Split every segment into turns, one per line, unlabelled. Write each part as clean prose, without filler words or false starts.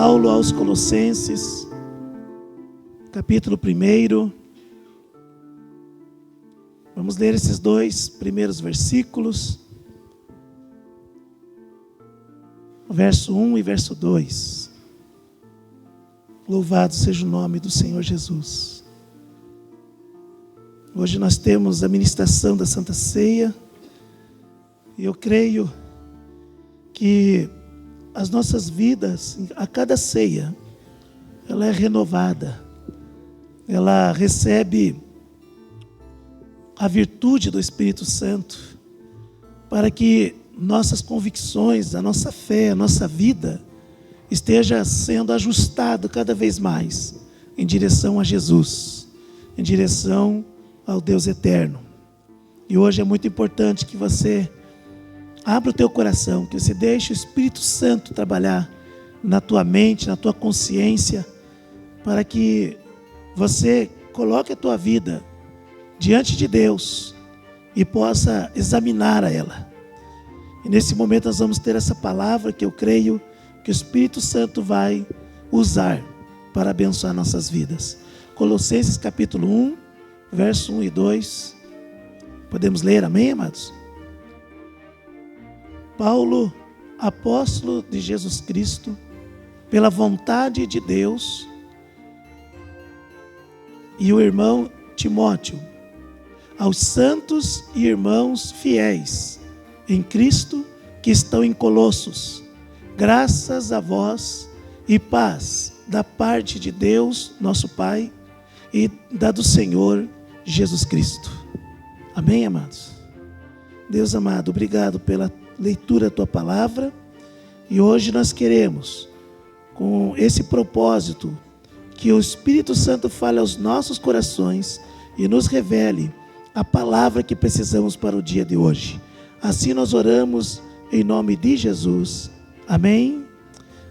Paulo aos Colossenses, capítulo 1. Vamos ler esses 2 primeiros versículos, verso 1 e verso 2. Louvado seja o nome do Senhor Jesus. Hoje nós temos a ministração da Santa Ceia, e eu creio que as nossas vidas, a cada ceia, ela é renovada, ela recebe a virtude do Espírito Santo, para que nossas convicções, a nossa fé, a nossa vida, esteja sendo ajustado cada vez mais em direção a Jesus, em direção ao Deus eterno. E hoje é muito importante que você abra o teu coração, que você deixe o Espírito Santo trabalhar na tua mente, na tua consciência, para que você coloque a tua vida diante de Deus e possa examinar a ela. E nesse momento nós vamos ter essa palavra que eu creio que o Espírito Santo vai usar para abençoar nossas vidas. Colossenses capítulo 1, verso 1 e 2. Podemos ler, amém, amados? Paulo, apóstolo de Jesus Cristo, pela vontade de Deus, e o irmão Timóteo, aos santos e irmãos fiéis em Cristo que estão em Colossos, graças a vós e paz da parte de Deus, nosso Pai, e da do Senhor Jesus Cristo. Amém, amados? Deus amado, obrigado pela leitura da tua palavra, e hoje nós queremos, com esse propósito, que o Espírito Santo fale aos nossos corações e nos revele a palavra que precisamos para o dia de hoje. Assim nós oramos em nome de Jesus. Amém?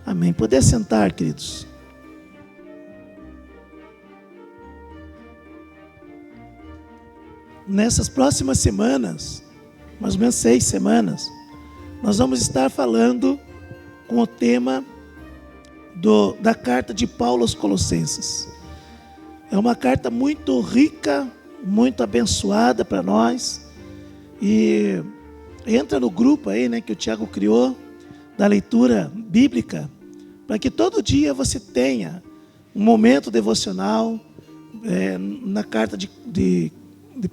Amém. Poder sentar, queridos. Nessas próximas semanas, mais ou menos 6 semanas, nós vamos estar falando com o tema da carta de Paulo aos Colossenses. É uma carta muito rica, muito abençoada para nós. E entra no grupo aí, né, que o Tiago criou, da leitura bíblica, para que todo dia você tenha um momento devocional na carta de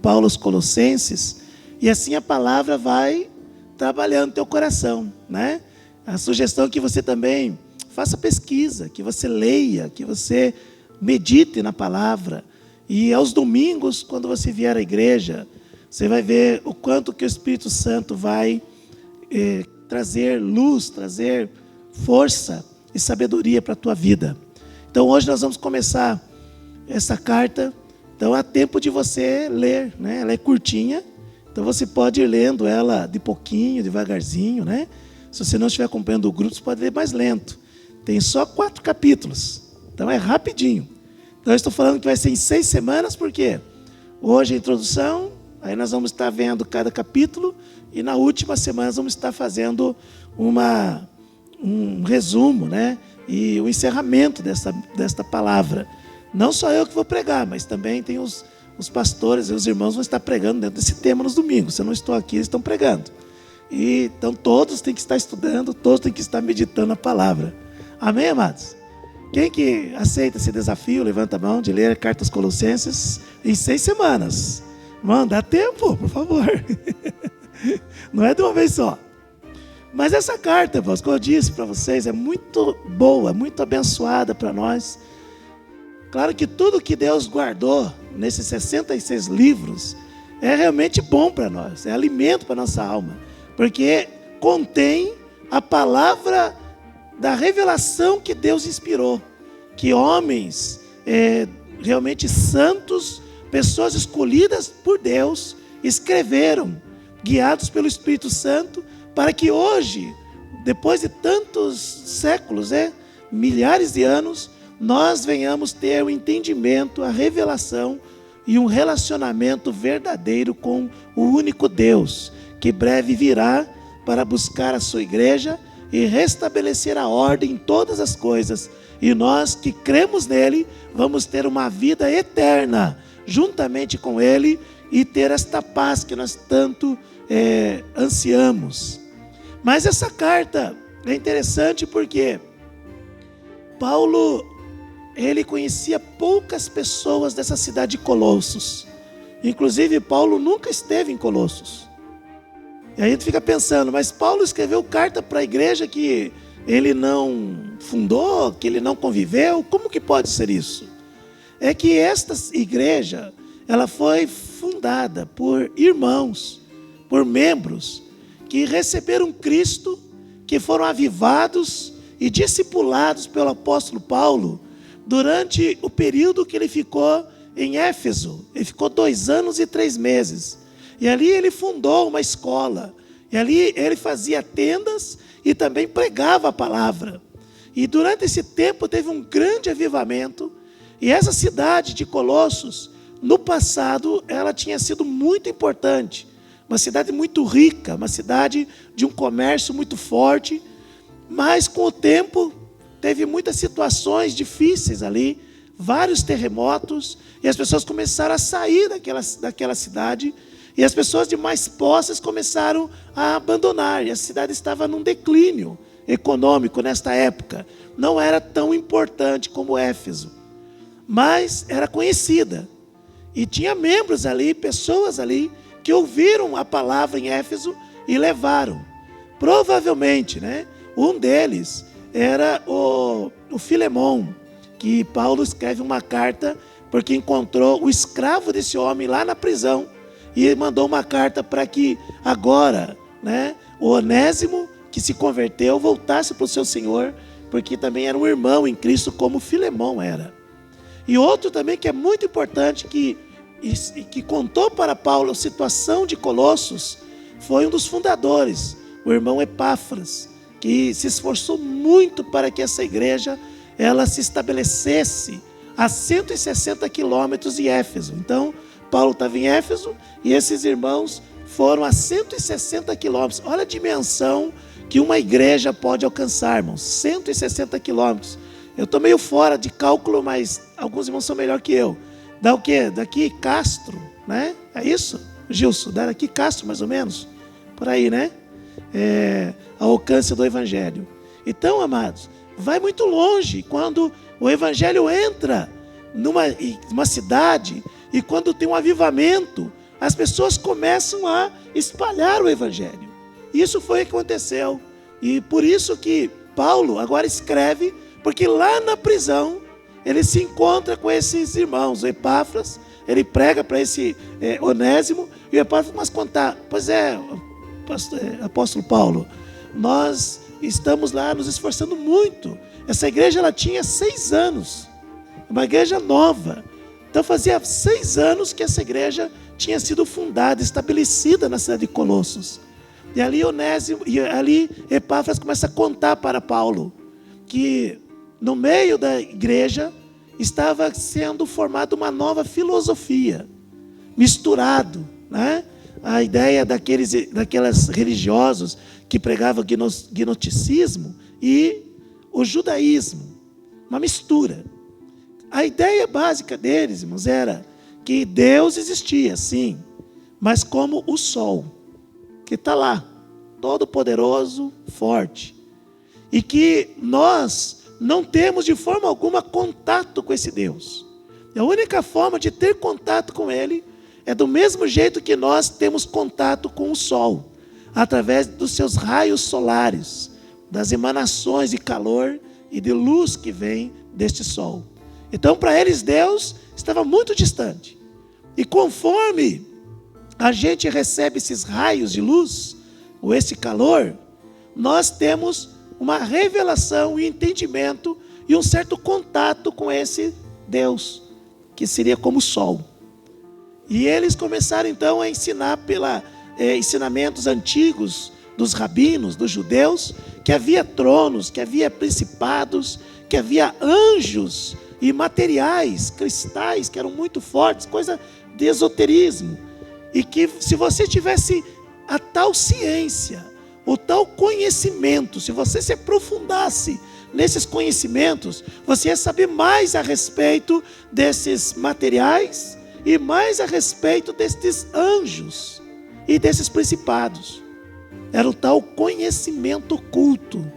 Paulo aos Colossenses, e assim a palavra vai trabalhando no teu coração, né? A sugestão é que você também faça pesquisa, que você leia, que você medite na palavra, e aos domingos, quando você vier à igreja, você vai ver o quanto que o Espírito Santo vai trazer luz, trazer força e sabedoria para a tua vida. Então hoje nós vamos começar essa carta. Então há tempo de você ler, né? Ela é curtinha, então você pode ir lendo ela de pouquinho, devagarzinho, né? Se você não estiver acompanhando o grupo, você pode ler mais lento. Tem só 4 capítulos, então é rapidinho. Então eu estou falando que vai ser em 6 semanas, porque hoje é a introdução, aí nós vamos estar vendo cada capítulo, e na última semana nós vamos estar fazendo um resumo, né? E o encerramento desta palavra. Não só eu que vou pregar, mas também tem os pastores e os irmãos vão estar pregando dentro desse tema nos domingos. Se eu não estou aqui, eles estão pregando. E então todos têm que estar estudando, todos têm que estar meditando a palavra. Amém, amados? Quem que aceita esse desafio, levanta a mão, de ler a carta aos Colossenses em 6 semanas. Mano, dá tempo, por favor. Não é de uma vez só. Mas essa carta, irmãos, como eu disse para vocês, é muito boa, muito abençoada para nós. Claro que tudo que Deus guardou nesses 66 livros é realmente bom para nós, é alimento para a nossa alma, porque contém a palavra da revelação que Deus inspirou, que homens realmente santos, pessoas escolhidas por Deus, escreveram, guiados pelo Espírito Santo, para que hoje, depois de tantos séculos, milhares de anos, nós venhamos ter o entendimento, a revelação e um relacionamento verdadeiro com o único Deus, que breve virá para buscar a sua igreja e restabelecer a ordem em todas as coisas. E nós que cremos nele, vamos ter uma vida eterna, juntamente com ele, e ter esta paz que nós tanto ansiamos. Mas essa carta é interessante porque Paulo, ele conhecia poucas pessoas dessa cidade de Colossos. Inclusive, Paulo nunca esteve em Colossos. E aí a gente fica pensando, mas Paulo escreveu carta para a igreja que ele não fundou, que ele não conviveu? Como que pode ser isso? É que esta igreja, ela foi fundada por irmãos, por membros que receberam Cristo, que foram avivados e discipulados pelo apóstolo Paulo durante o período que ele ficou em Éfeso. Ele ficou 2 anos e 3 meses. E ali ele fundou uma escola. E ali ele fazia tendas e também pregava a palavra. E durante esse tempo teve um grande avivamento. E essa cidade de Colossos, no passado, ela tinha sido muito importante. Uma cidade muito rica, uma cidade de um comércio muito forte. Mas com o tempo, teve muitas situações difíceis ali, vários terremotos, e as pessoas começaram a sair daquela cidade, e as pessoas de mais posses começaram a abandonar, e a cidade estava num declínio econômico nesta época. Não era tão importante como Éfeso, mas era conhecida. E tinha membros ali, pessoas ali, que ouviram a palavra em Éfeso e levaram. Provavelmente, um deles era o Filemão, que Paulo escreve uma carta porque encontrou o escravo desse homem lá na prisão e mandou uma carta para que agora, o Onésimo, que se converteu, voltasse para o seu Senhor, porque também era um irmão em Cristo como Filemão era. E outro também que é muito importante, que contou para Paulo a situação de Colossos, foi um dos fundadores, o irmão Epáfras, que se esforçou muito para que essa igreja ela se estabelecesse a 160 quilômetros de Éfeso. Então, Paulo estava em Éfeso e esses irmãos foram a 160 quilômetros. Olha a dimensão que uma igreja pode alcançar, irmãos. 160 quilômetros. Eu estou meio fora de cálculo, mas alguns irmãos são melhor que eu. Dá o quê? Daqui Castro, É isso, Gilson? Daqui Castro, mais ou menos? Por aí, ao alcance do Evangelho. Então, amados, vai muito longe quando o Evangelho entra numa cidade e quando tem um avivamento, as pessoas começam a espalhar o Evangelho. Isso foi o que aconteceu. E por isso que Paulo agora escreve, porque lá na prisão ele se encontra com esses irmãos, o Epáfras, ele prega para esse Onésimo, e o Epáfras começa a contar, pois apóstolo Paulo, nós estamos lá nos esforçando muito. Essa igreja ela tinha 6 anos, uma igreja nova. Então fazia 6 anos que essa igreja tinha sido fundada, estabelecida na cidade de Colossos. E ali Epáfras começa a contar para Paulo que no meio da igreja estava sendo formada uma nova filosofia, a ideia daqueles religiosos que pregavam gnosticismo e o judaísmo, uma mistura. A ideia básica deles, irmãos, era que Deus existia, sim, mas como o sol, que está lá, todo poderoso, forte, e que nós não temos de forma alguma contato com esse Deus. E a única forma de ter contato com Ele é do mesmo jeito que nós temos contato com o sol, através dos seus raios solares, das emanações de calor e de luz que vem deste sol. Então, para eles, Deus estava muito distante. E conforme a gente recebe esses raios de luz, ou esse calor, nós temos uma revelação e entendimento e um certo contato com esse Deus, que seria como o sol. E eles começaram então a ensinar ensinamentos antigos dos rabinos, dos judeus, que havia tronos, que havia principados, que havia anjos e materiais, cristais que eram muito fortes, coisa de esoterismo. E que se você tivesse a tal ciência, o tal conhecimento, se você se aprofundasse nesses conhecimentos, você ia saber mais a respeito desses materiais e mais a respeito destes anjos e desses principados. Era o tal conhecimento oculto,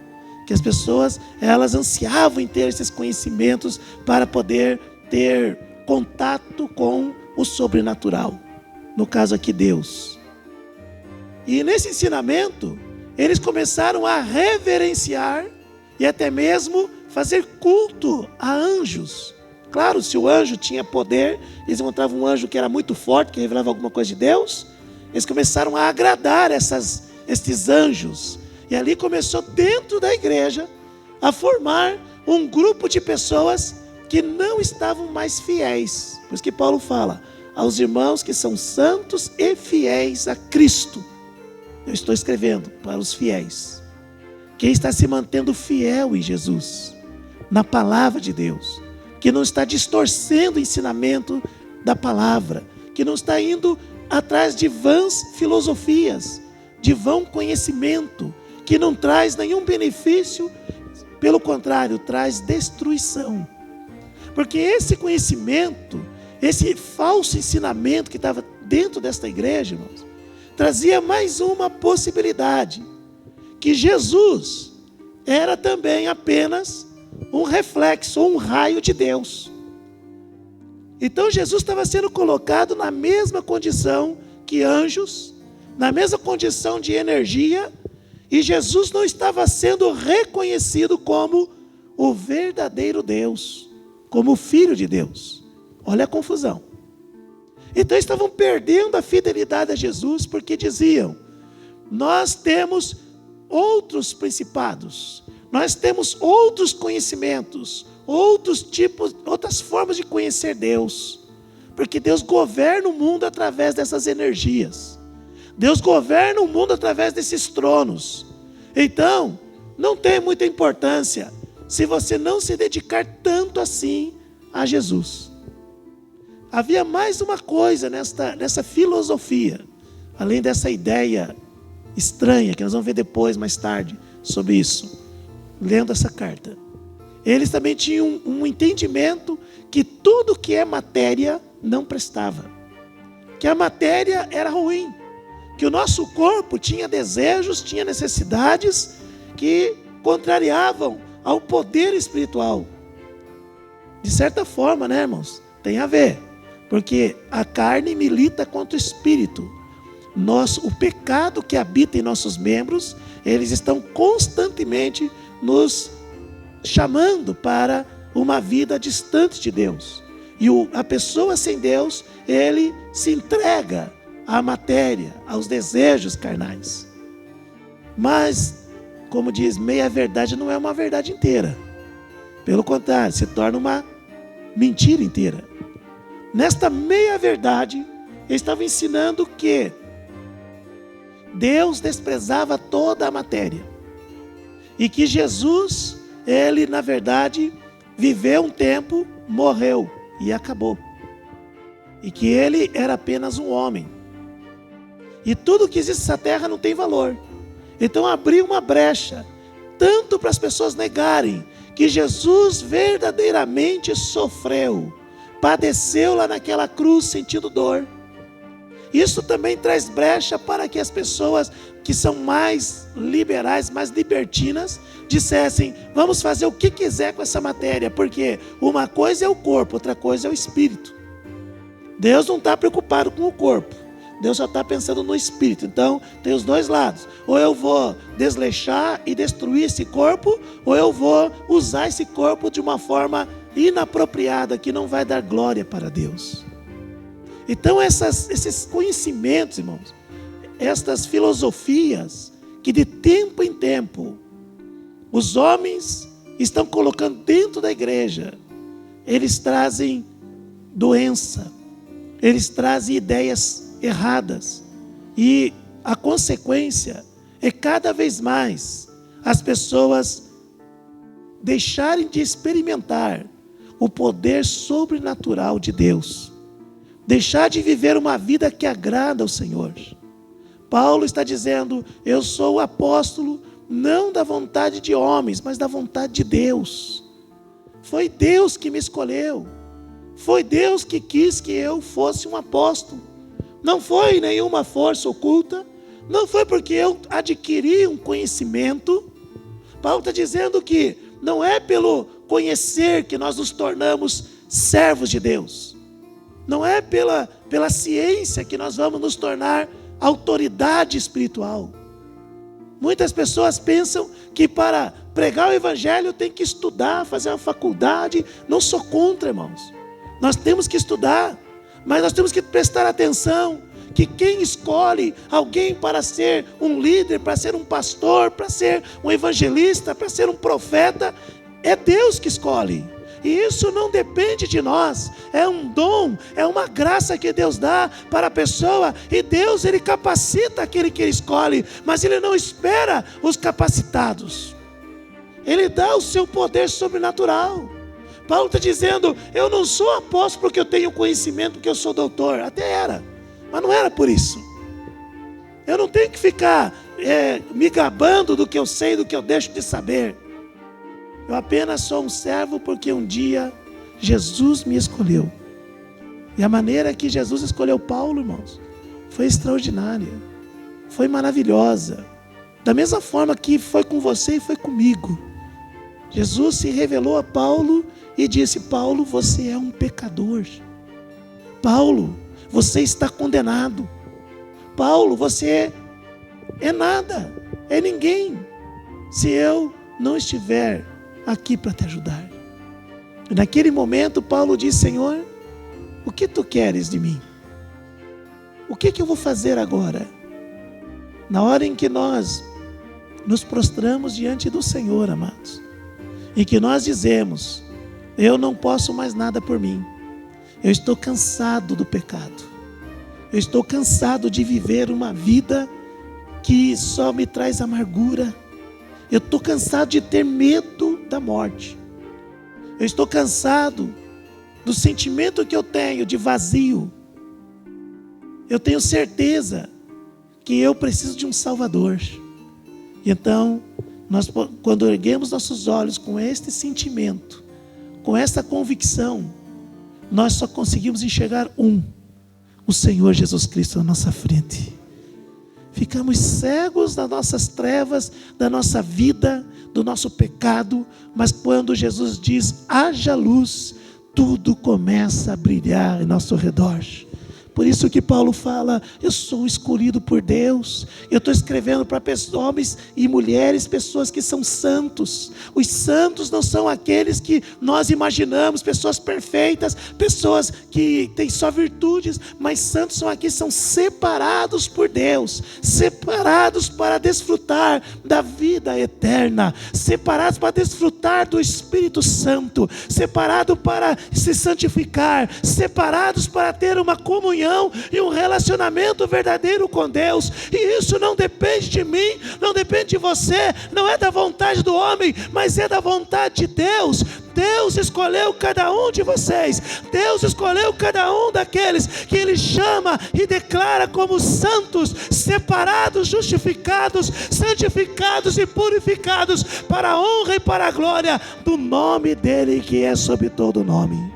que as pessoas, elas ansiavam em ter esses conhecimentos para poder ter contato com o sobrenatural, no caso aqui Deus. E nesse ensinamento, eles começaram a reverenciar e até mesmo fazer culto a anjos. Claro, se o anjo tinha poder, eles encontravam um anjo que era muito forte, que revelava alguma coisa de Deus, eles começaram a agradar estes anjos. E ali começou dentro da igreja a formar um grupo de pessoas que não estavam mais fiéis. Por isso que Paulo fala, aos irmãos que são santos e fiéis a Cristo. Eu estou escrevendo para os fiéis. Quem está se mantendo fiel em Jesus, na palavra de Deus, que não está distorcendo o ensinamento da palavra, que não está indo atrás de vãs filosofias, de vão conhecimento, que não traz nenhum benefício, pelo contrário, traz destruição. Porque esse conhecimento, esse falso ensinamento que estava dentro desta igreja, irmãos, trazia mais uma possibilidade, que Jesus era também apenas um reflexo, ou um raio de Deus. Então Jesus estava sendo colocado na mesma condição que anjos, na mesma condição de energia, e Jesus não estava sendo reconhecido como o verdadeiro Deus, como o Filho de Deus. Olha a confusão. Então estavam perdendo a fidelidade a Jesus, porque diziam, nós temos outros principados, nós temos outros conhecimentos, outros tipos, outras formas de conhecer Deus, porque Deus governa o mundo através dessas energias, Deus governa o mundo através desses tronos. Então, não tem muita importância se você não se dedicar tanto assim a Jesus. Havia mais uma coisa nessa filosofia, além dessa ideia estranha, que nós vamos ver depois, mais tarde, sobre isso, lendo essa carta. Eles também tinham um entendimento que tudo que é matéria não prestava, que a matéria era ruim, que o nosso corpo tinha desejos, tinha necessidades que contrariavam ao poder espiritual. De certa forma, né, irmãos? Tem a ver, porque a carne milita contra o espírito. O pecado que habita em nossos membros, eles estão constantemente nos chamando para uma vida distante de Deus. E a pessoa sem Deus, ele se entrega à matéria, aos desejos carnais. Mas, como diz, meia verdade não é uma verdade inteira. Pelo contrário, se torna uma mentira inteira. Nesta meia verdade, ele estava ensinando que Deus desprezava toda a matéria. E que Jesus, ele na verdade, viveu um tempo, morreu e acabou. E que ele era apenas um homem. E tudo que existe nessa terra não tem valor. Então abriu uma brecha, tanto para as pessoas negarem que Jesus verdadeiramente sofreu, padeceu lá naquela cruz sentindo dor. Isso também traz brecha para que as pessoas que são mais liberais, mais libertinas, dissessem, vamos fazer o que quiser com essa matéria, porque uma coisa é o corpo, outra coisa é o espírito. Deus não está preocupado com o corpo, Deus só está pensando no espírito. Então tem os dois lados, ou eu vou desleixar e destruir esse corpo, ou eu vou usar esse corpo de uma forma inapropriada, que não vai dar glória para Deus. Então esses conhecimentos, irmãos, estas filosofias que de tempo em tempo os homens estão colocando dentro da igreja, eles trazem doença, eles trazem ideias erradas, e a consequência é cada vez mais as pessoas deixarem de experimentar o poder sobrenatural de Deus, deixar de viver uma vida que agrada ao Senhor, Paulo está dizendo: eu sou o apóstolo não da vontade de homens, mas da vontade de Deus. Foi Deus que me escolheu. Foi Deus que quis que eu fosse um apóstolo. Não foi nenhuma força oculta. Não foi porque eu adquiri um conhecimento. Paulo está dizendo que não é pelo conhecer que nós nos tornamos servos de Deus. Não é pela ciência que nós vamos nos tornar autoridade espiritual. Muitas pessoas pensam que para pregar o evangelho tem que estudar, fazer uma faculdade. Não sou contra, irmãos. Nós temos que estudar, mas nós temos que prestar atenção que quem escolhe alguém para ser um líder, para ser um pastor, para ser um evangelista, para ser um profeta, é Deus que escolhe. E isso não depende de nós, é um dom, é uma graça que Deus dá para a pessoa. E Deus, Ele capacita aquele que Ele escolhe, mas Ele não espera os capacitados. Ele dá o seu poder sobrenatural. Paulo está dizendo: eu não sou apóstolo porque eu tenho conhecimento, porque eu sou doutor. Até era, mas não era por isso. Eu não tenho que ficar me gabando do que eu sei, do que eu deixo de saber. Eu apenas sou um servo porque um dia Jesus me escolheu. E a maneira que Jesus escolheu Paulo, irmãos, foi extraordinária. Foi maravilhosa. Da mesma forma que foi com você e foi comigo. Jesus se revelou a Paulo e disse: Paulo, você é um pecador. Paulo, você está condenado. Paulo, você é nada, é ninguém, se eu não estiver aqui para te ajudar. E naquele momento Paulo disse: Senhor, o que tu queres de mim? O que eu vou fazer agora? Na hora em que nós nos prostramos diante do Senhor, amados, em que nós dizemos: eu não posso mais nada por mim, eu estou cansado do pecado, eu estou cansado de viver uma vida que só me traz amargura. Eu estou cansado de ter medo da morte. Eu estou cansado do sentimento que eu tenho de vazio. Eu tenho certeza que eu preciso de um Salvador. E então, nós, quando erguemos nossos olhos com este sentimento, com essa convicção, nós só conseguimos enxergar o Senhor Jesus Cristo na nossa frente. Ficamos cegos das nossas trevas, da nossa vida, do nosso pecado, mas quando Jesus diz: haja luz, tudo começa a brilhar em nosso redor. Por isso que Paulo fala: eu sou escolhido por Deus. Eu estou escrevendo para homens e mulheres, pessoas que são santos. Os santos não são aqueles que nós imaginamos, pessoas perfeitas, pessoas que têm só virtudes, mas santos são aqueles que são separados por Deus, separados para desfrutar da vida eterna, separados para desfrutar do Espírito Santo, separados para se santificar, separados para ter uma comunhão e um relacionamento verdadeiro com Deus. E isso não depende de mim, não depende de você, não é da vontade do homem, mas é da vontade de Deus. Deus escolheu cada um de vocês. Deus escolheu cada um daqueles que Ele chama e declara como santos, separados, justificados, santificados e purificados para a honra e para a glória do nome dEle, que é sobre todo nome.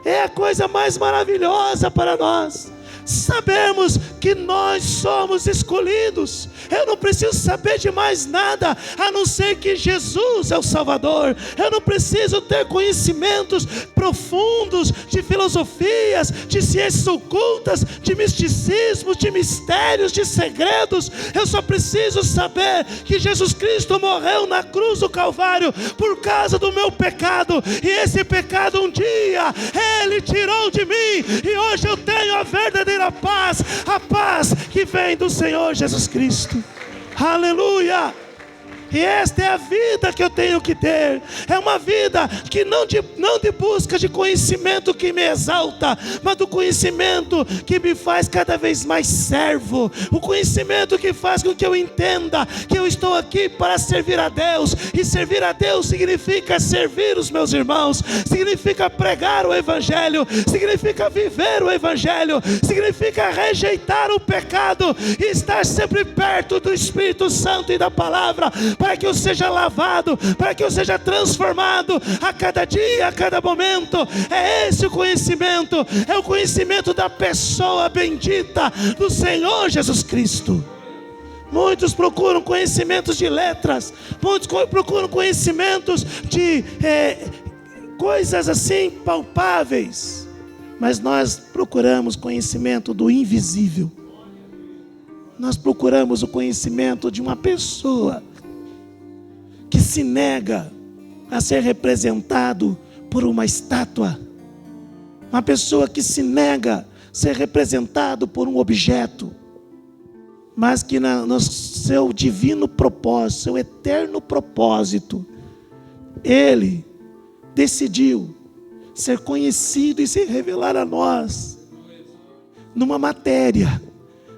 É a coisa mais maravilhosa para nós sabermos que nós somos escolhidos. Eu não preciso saber de mais nada a não ser que Jesus é o Salvador. Eu não preciso ter conhecimentos profundos de filosofias, de ciências ocultas, de misticismo, de mistérios, de segredos. Eu só preciso saber que Jesus Cristo morreu na cruz do Calvário por causa do meu pecado, e esse pecado um dia Ele tirou de mim, e hoje eu tenho a verdadeira paz, a paz que vem do Senhor Jesus Cristo. Aleluia! E esta é a vida que eu tenho que ter. É uma vida que não de busca de conhecimento que me exalta, mas do conhecimento que me faz cada vez mais servo. O conhecimento que faz com que eu entenda que eu estou aqui para servir a Deus. E servir a Deus significa servir os meus irmãos, significa pregar o Evangelho, significa viver o Evangelho, significa rejeitar o pecado e estar sempre perto do Espírito Santo e da palavra, para que eu seja lavado, para que eu seja transformado a cada dia, a cada momento. É esse o conhecimento, é o conhecimento da pessoa bendita do Senhor Jesus Cristo. Muitos procuram conhecimentos de letras, muitos procuram conhecimentos de coisas assim palpáveis, mas nós procuramos conhecimento do invisível. Nós procuramos o conhecimento de uma pessoa que se nega a ser representado por uma estátua, uma pessoa que se nega a ser representado por um objeto, mas que no seu divino propósito, seu eterno propósito, ele decidiu ser conhecido e se revelar a nós numa matéria.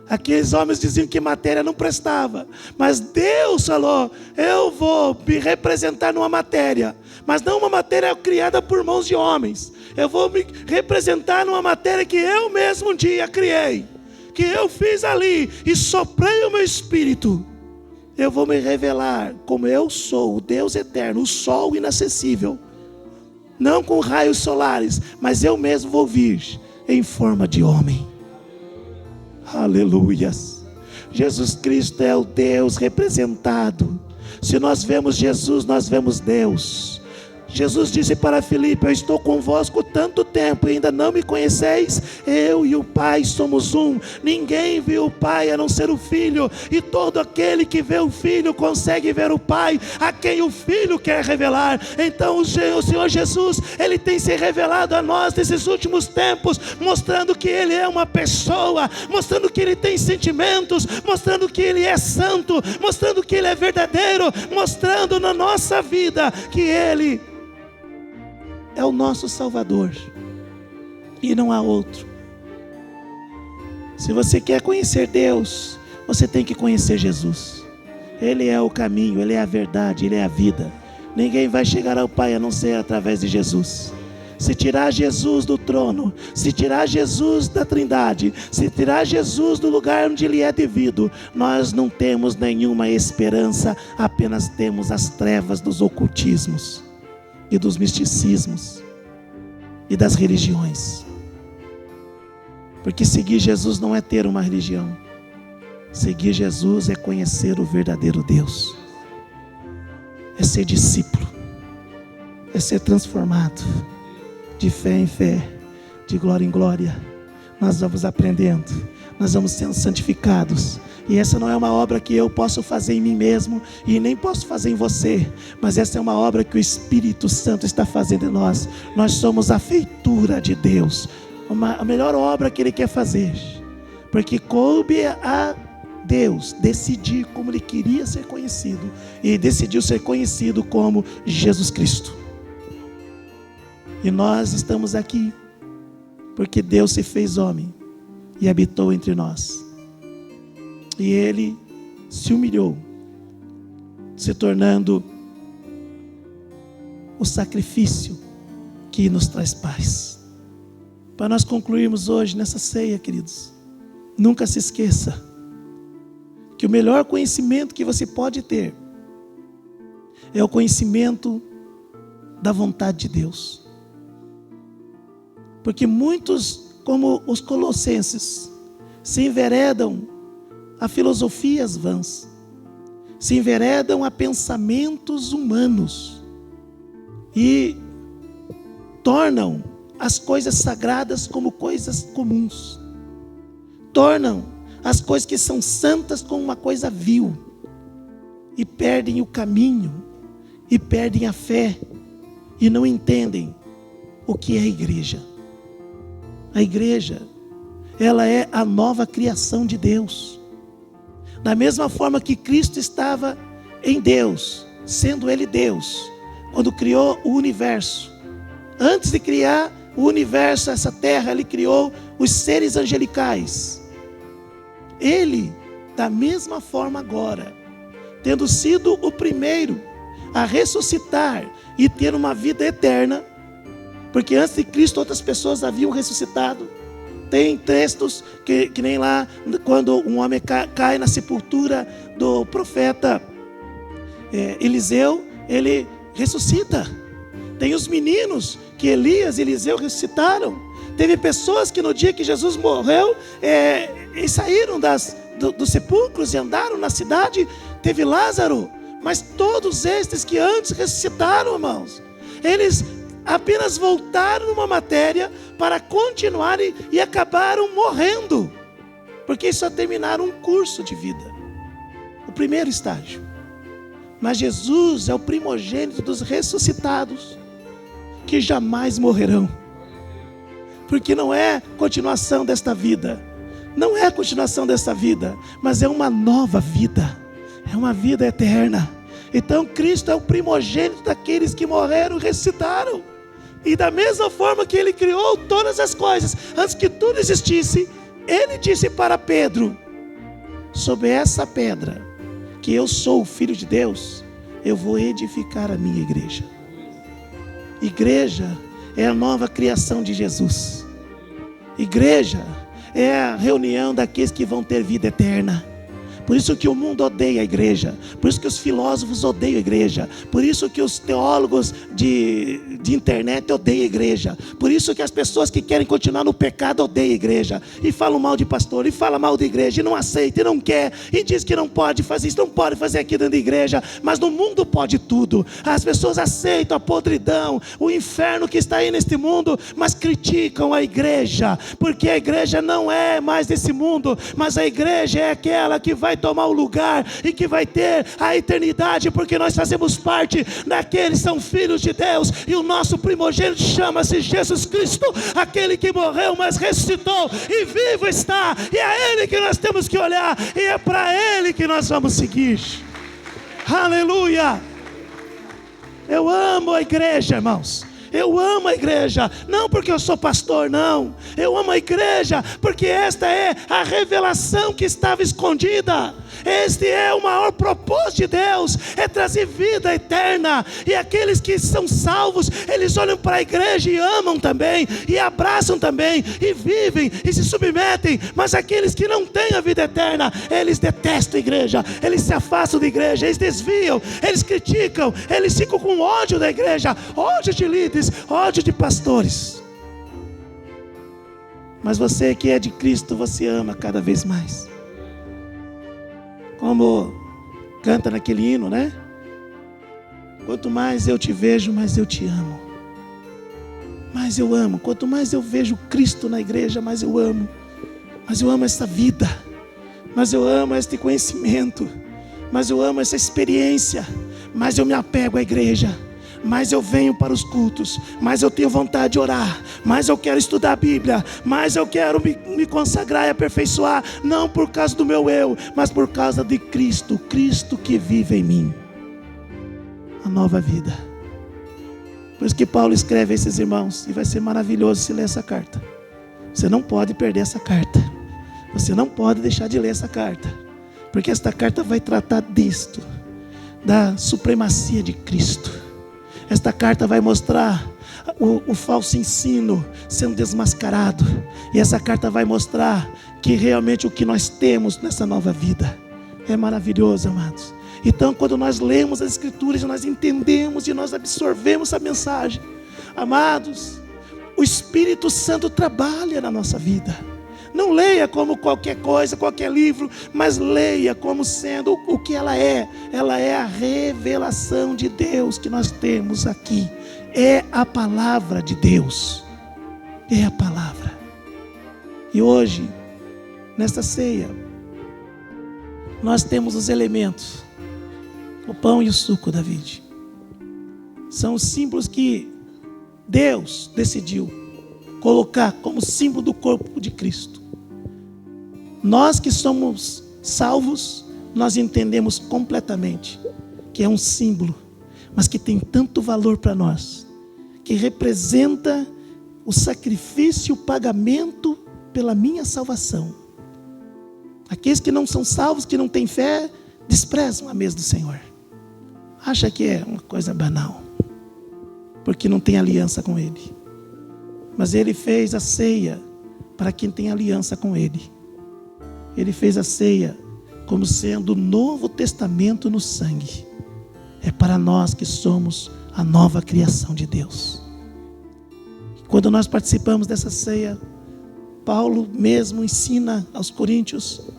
Aqueles homens diziam que matéria não prestava, mas Deus falou: eu vou me representar numa matéria, mas não uma matéria criada por mãos de homens. Eu vou me representar numa matéria que eu mesmo um dia criei, que eu fiz ali e soprei o meu espírito. Eu vou me revelar como eu sou, o Deus eterno, o sol inacessível, não com raios solares, mas eu mesmo vou vir em forma de homem. Aleluias. Jesus Cristo é o Deus representado. Se nós vemos Jesus, nós vemos Deus. Jesus disse para Filipe: eu estou convosco tanto tempo e ainda não me conheceis? Eu e o Pai somos um. Ninguém viu o Pai a não ser o Filho, e todo aquele que vê o Filho consegue ver o Pai, a quem o Filho quer revelar. Então o Senhor Jesus, Ele tem se revelado a nós nesses últimos tempos, mostrando que Ele é uma pessoa, mostrando que Ele tem sentimentos, mostrando que Ele é santo, mostrando que Ele é verdadeiro, mostrando na nossa vida que Ele é o nosso Salvador e não há outro. Se você quer conhecer Deus, você tem que conhecer Jesus. Ele é o caminho, Ele é a verdade, Ele é a vida. Ninguém vai chegar ao Pai a não ser através de Jesus. Se tirar Jesus do trono, se tirar Jesus da Trindade, se tirar Jesus do lugar onde Ele é devido, nós não temos nenhuma esperança, apenas temos as trevas dos ocultismos e dos misticismos e das religiões. Porque seguir Jesus não é ter uma religião. Seguir Jesus é conhecer o verdadeiro Deus, é ser discípulo, é ser transformado de fé em fé, de glória em glória. Nós vamos aprendendo, nós vamos sendo santificados. E essa não é uma obra que eu posso fazer em mim mesmo e nem posso fazer em você, mas essa é uma obra que o Espírito Santo está fazendo em nós. Nós somos a feitura de Deus, a melhor obra que Ele quer fazer, porque coube a Deus decidir como Ele queria ser conhecido, e decidiu ser conhecido como Jesus Cristo. E nós estamos aqui porque Deus se fez homem e habitou entre nós. E Ele se humilhou, se tornando o sacrifício que nos traz paz. Para nós concluirmos hoje nessa ceia, queridos, nunca se esqueça que o melhor conhecimento que você pode ter é o conhecimento da vontade de Deus. Porque muitos, como os colossenses, se enveredam a filosofias vãs, se enveredam a pensamentos humanos e tornam as coisas sagradas como coisas comuns, tornam as coisas que são santas como uma coisa vil, e perdem o caminho, e perdem a fé, e não entendem o que é a igreja. A igreja, ela é a nova criação de Deus. Da mesma forma que Cristo estava em Deus, sendo Ele Deus, quando criou o universo, antes de criar o universo, essa terra, Ele criou os seres angelicais. Ele, da mesma forma agora, tendo sido o primeiro a ressuscitar e ter uma vida eterna, porque antes de Cristo outras pessoas haviam ressuscitado. Tem textos que nem lá, quando um homem cai na sepultura do profeta Eliseu, ele ressuscita. Tem os meninos que Elias e Eliseu ressuscitaram. Teve pessoas que no dia que Jesus morreu, e saíram dos sepulcros e andaram na cidade. Teve Lázaro. Mas todos estes que antes ressuscitaram, irmãos, eles apenas voltaram numa matéria para continuar e acabaram morrendo, porque só terminaram um curso de vida, o primeiro estágio. Mas Jesus é o primogênito dos ressuscitados, que jamais morrerão, porque não é continuação desta vida, não é a continuação desta vida, mas é uma nova vida, é uma vida eterna. Então Cristo é o primogênito daqueles que morreram e ressuscitaram. E da mesma forma que Ele criou todas as coisas, antes que tudo existisse, Ele disse para Pedro: sobre essa pedra, que eu sou o Filho de Deus, eu vou edificar a minha igreja. Igreja é a nova criação de Jesus. Igreja é a reunião daqueles que vão ter vida eterna. Por isso que o mundo odeia a igreja, por isso que os filósofos odeiam a igreja, por isso que os teólogos de internet odeiam a igreja, por isso que as pessoas que querem continuar no pecado odeiam a igreja, e falam mal de pastor, e falam mal da igreja, e não aceita, e não quer, e diz que não pode fazer isso, não pode fazer aquilo dentro da igreja. Mas no mundo pode tudo. As pessoas aceitam a podridão, o inferno que está aí neste mundo, mas criticam a igreja, porque a igreja não é mais desse mundo, mas a igreja é aquela que vai tomar o lugar e que vai ter a eternidade, porque nós fazemos parte daqueles que são filhos de Deus, e o nosso primogênito chama-se Jesus Cristo, aquele que morreu mas ressuscitou e vivo está, e é a Ele que nós temos que olhar, e é para Ele que nós vamos seguir. Aleluia! Eu amo a igreja, irmãos. Eu amo a igreja, não porque eu sou pastor, não. Eu amo a igreja porque esta é a revelação que estava escondida. Este é o maior propósito de Deus, é trazer vida eterna. E aqueles que são salvos, eles olham para a igreja e amam também, e abraçam também, e vivem, e se submetem. Mas aqueles que não têm a vida eterna, eles detestam a igreja, eles se afastam da igreja, eles desviam, eles criticam, eles ficam com ódio da igreja, ódio de líderes, ódio de pastores. Mas você que é de Cristo, você ama cada vez mais. Como canta naquele hino, né? Quanto mais eu te vejo, mais eu te amo. Mais eu amo. Quanto mais eu vejo Cristo na igreja, mais eu amo. Mas eu amo essa vida. Mas eu amo este conhecimento. Mas eu amo essa experiência. Mas eu me apego à igreja. Mas eu venho para os cultos, mas eu tenho vontade de orar, mas eu quero estudar a Bíblia, mas eu quero me consagrar e aperfeiçoar, não por causa do meu eu, mas por causa de Cristo, Cristo que vive em mim. A nova vida. Por isso que Paulo escreve a esses irmãos, e vai ser maravilhoso se ler essa carta. Você não pode perder essa carta, você não pode deixar de ler essa carta, porque esta carta vai tratar disto, da supremacia de Cristo. Esta carta vai mostrar o falso ensino sendo desmascarado. E essa carta vai mostrar que realmente o que nós temos nessa nova vida é maravilhoso, amados. Então, quando nós lemos as Escrituras, nós entendemos e nós absorvemos a mensagem. Amados, o Espírito Santo trabalha na nossa vida. Não leia como qualquer coisa, qualquer livro, mas leia como sendo o que ela é. Ela é a revelação de Deus que nós temos aqui. É a palavra de Deus. É a palavra. E hoje, nesta ceia, nós temos os elementos. O pão e o suco, David. São os símbolos que Deus decidiu colocar como símbolo do corpo de Cristo. Nós que somos salvos, nós entendemos completamente que é um símbolo, mas que tem tanto valor para nós, que representa o sacrifício e o pagamento pela minha salvação. Aqueles que não são salvos, que não têm fé, desprezam a mesa do Senhor. Acha que é uma coisa banal, porque não tem aliança com Ele. Mas Ele fez a ceia para quem tem aliança com Ele. Ele fez a ceia como sendo o Novo Testamento no sangue. É para nós que somos a nova criação de Deus. Quando nós participamos dessa ceia, Paulo mesmo ensina aos coríntios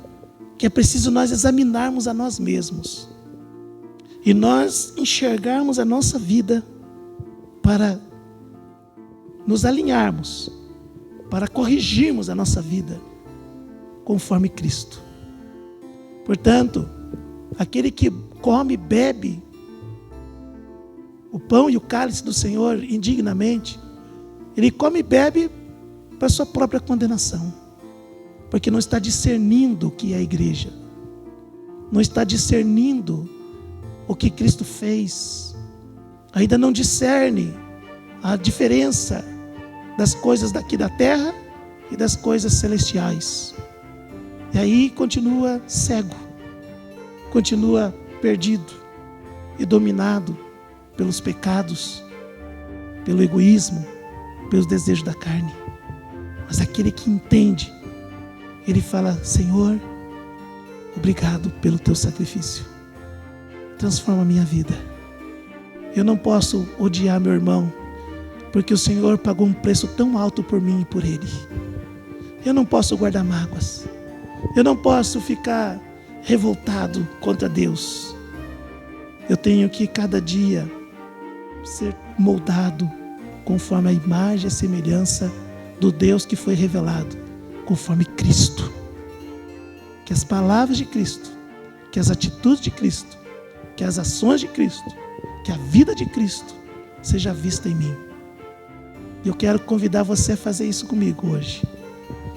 que é preciso nós examinarmos a nós mesmos e nós enxergarmos a nossa vida para nos alinharmos, para corrigirmos a nossa vida conforme Cristo. Portanto, aquele que come e bebe o pão e o cálice do Senhor indignamente, ele come e bebe para sua própria condenação, porque não está discernindo o que é a igreja, não está discernindo o que Cristo fez, ainda não discerne a diferença das coisas daqui da terra e das coisas celestiais. E aí continua cego, continua perdido e dominado pelos pecados, pelo egoísmo, pelos desejos da carne. Mas aquele que entende, ele fala: Senhor, obrigado pelo teu sacrifício, transforma a minha vida. Eu não posso odiar meu irmão, porque o Senhor pagou um preço tão alto por mim e por ele. Eu não posso guardar mágoas, eu não posso ficar revoltado contra Deus. Eu tenho que cada dia ser moldado conforme a imagem e a semelhança do Deus que foi revelado, conforme Cristo. Que as palavras de Cristo, que as atitudes de Cristo, que as ações de Cristo, que a vida de Cristo seja vista em mim. Eu quero convidar você a fazer isso comigo hoje.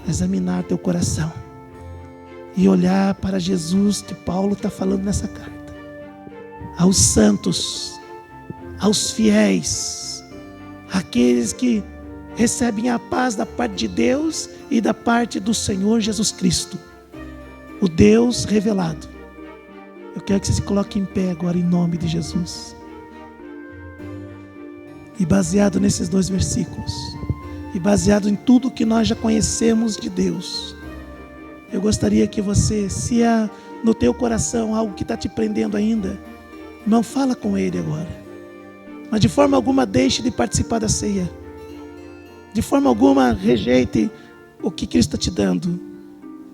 Examinar teu coração e olhar para Jesus que Paulo está falando nessa carta. Aos santos, aos fiéis, aqueles que recebem a paz da parte de Deus e da parte do Senhor Jesus Cristo, o Deus revelado. Eu quero que você se coloque em pé agora em nome de Jesus. E baseado nesses 2 versículos, e baseado em tudo que nós já conhecemos de Deus, eu gostaria que você, se há no teu coração algo que está te prendendo ainda, não fala com Ele agora. Mas de forma alguma deixe de participar da ceia. De forma alguma rejeite o que Cristo está te dando.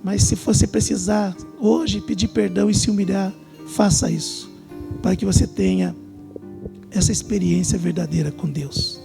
Mas se você precisar hoje pedir perdão e se humilhar, faça isso, para que você tenha essa experiência verdadeira com Deus.